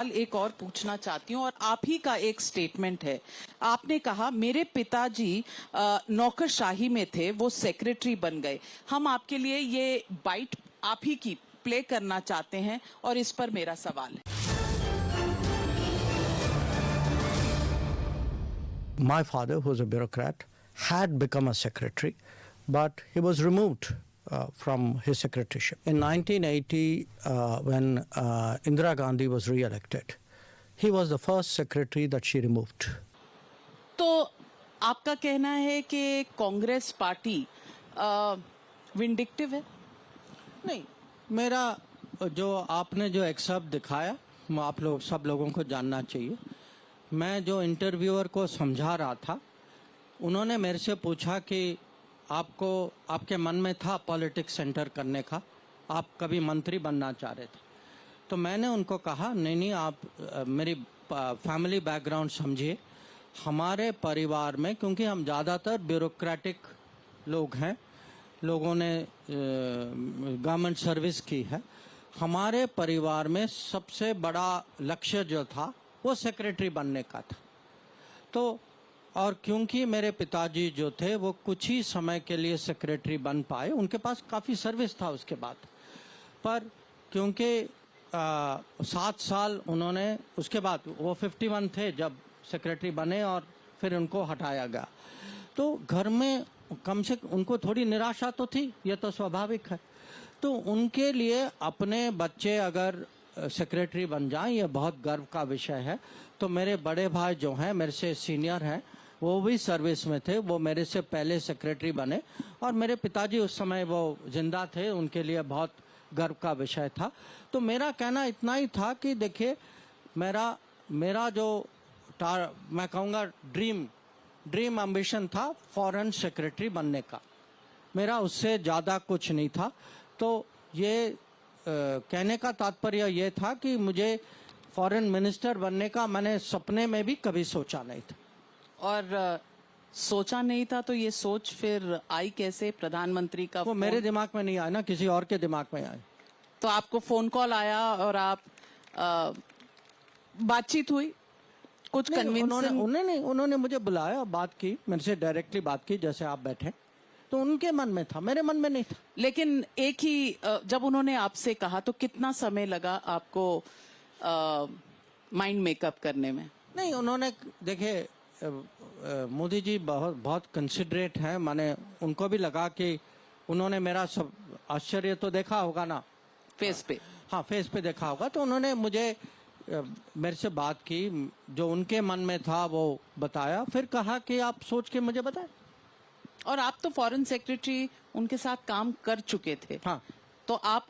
एक और पूछना चाहती हूँ और आप ही का एक स्टेटमेंट है। आपने कहा मेरे पिताजी नौकरशाही में थे, वो सेक्रेटरी बन गए। हम आपके लिए ये बाइट आप ही की प्ले करना चाहते हैं और इस पर मेरा सवाल है। My father, who was a bureaucrat, had become a secretary, but he was removed from his secretaryship. In 1980, when Indira Gandhi was re-elected, he was the first secretary that she removed. तो आपका कहना है कि Congress party vindictive है? नहीं, मेरा जो आपने जो एक शब्द दिखाया, आप लोग सब लोगों को जानना चाहिए। मैं जो इंटरव्यूअर को समझा रहा था, उन्होंने मेरे से पूछा कि आपको आपके मन में था पॉलिटिक्स सेंटर करने का, आप कभी मंत्री बनना चाह रहे थे? तो मैंने उनको कहा नहीं, आप मेरी फैमिली बैकग्राउंड समझिए। हमारे परिवार में, क्योंकि हम ज़्यादातर ब्यूरोक्रेटिक लोग हैं, लोगों ने गवर्नमेंट सर्विस की है, हमारे परिवार में सबसे बड़ा लक्ष्य जो था वो सेक्रेटरी बनने का था। तो और क्योंकि मेरे पिताजी जो थे वो कुछ ही समय के लिए सेक्रेटरी बन पाए, उनके पास काफ़ी सर्विस था उसके बाद, पर क्योंकि 7 साल उन्होंने, उसके बाद वो 51 थे जब सेक्रेटरी बने और फिर उनको हटाया गया। तो घर में कम से उनको थोड़ी निराशा तो थी, ये तो स्वाभाविक है। तो उनके लिए अपने बच्चे अगर सेक्रेटरी बन जाएं, ये बहुत गर्व का विषय है। तो मेरे बड़े भाई जो हैं, मेरे से सीनियर हैं, वो भी सर्विस में थे, वो मेरे से पहले सेक्रेटरी बने और मेरे पिताजी उस समय वो जिंदा थे, उनके लिए बहुत गर्व का विषय था। तो मेरा कहना इतना ही था कि देखिए, मेरा जो मैं कहूँगा ड्रीम एम्बिशन था फॉरेन सेक्रेटरी बनने का, मेरा उससे ज़्यादा कुछ नहीं था। तो ये कहने का तात्पर्य ये था कि मुझे फॉरेन मिनिस्टर बनने का मैंने सपने में भी कभी सोचा नहीं था। और सोचा नहीं था तो ये सोच फिर आई कैसे? प्रधानमंत्री का वो मेरे दिमाग में नहीं आया ना, किसी और के दिमाग में आया। तो आपको फोन कॉल आया और आप बातचीत हुई, कुछ कन्विंसिंग? उन्होंने मुझे बुलाया, बात की, मेरे से डायरेक्टली बात की, जैसे आप बैठे, तो उनके मन में था, मेरे मन में नहीं था। लेकिन एक ही जब उन्होंने आपसे कहा तो कितना समय लगा आपको माइंड मेकअप करने में? नहीं, उन्होंने, देखे मोदी जी बहुत कंसिडरेट हैं, माने उनको भी लगा कि उन्होंने मेरा सब आश्चर्य तो देखा होगा ना फेस पे। हाँ, फेस पे देखा होगा। तो उन्होंने मेरे से बात की, जो उनके मन में था वो बताया, फिर कहा कि आप सोच के मुझे बताएं। और आप तो फॉरेन सेक्रेटरी उनके साथ काम कर चुके थे। हाँ। तो आप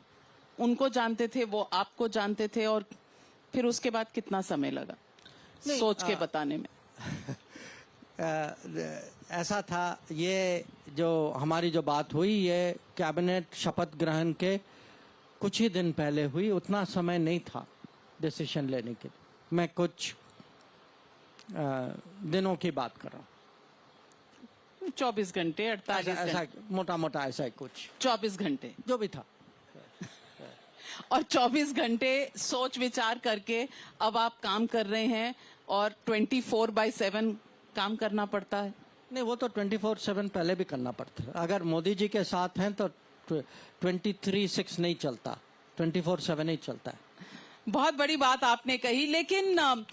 उनको जानते थे, वो आपको जानते थे, और फिर उसके बाद कितना समय लगा सोच के बताने में? ऐसा था, ये जो हमारी जो बात हुई, ये कैबिनेट शपथ ग्रहण के कुछ ही दिन पहले हुई, उतना समय नहीं था डिसीजन लेने के लिए। मैं कुछ दिनों की बात कर रहा हूँ, 24 घंटे, 48 ऐसा मोटा मोटा ऐसा ही कुछ, 24 घंटे जो भी था। और 24 घंटे सोच विचार करके अब आप काम कर रहे हैं, और 24/7 काम करना पड़ता है? नहीं, वो तो 24/7 पहले भी करना पड़ता है। अगर मोदी जी के साथ हैं तो 23/6 नहीं चलता, 24/7 ही चलता है। बहुत बड़ी बात आपने कही, लेकिन लोग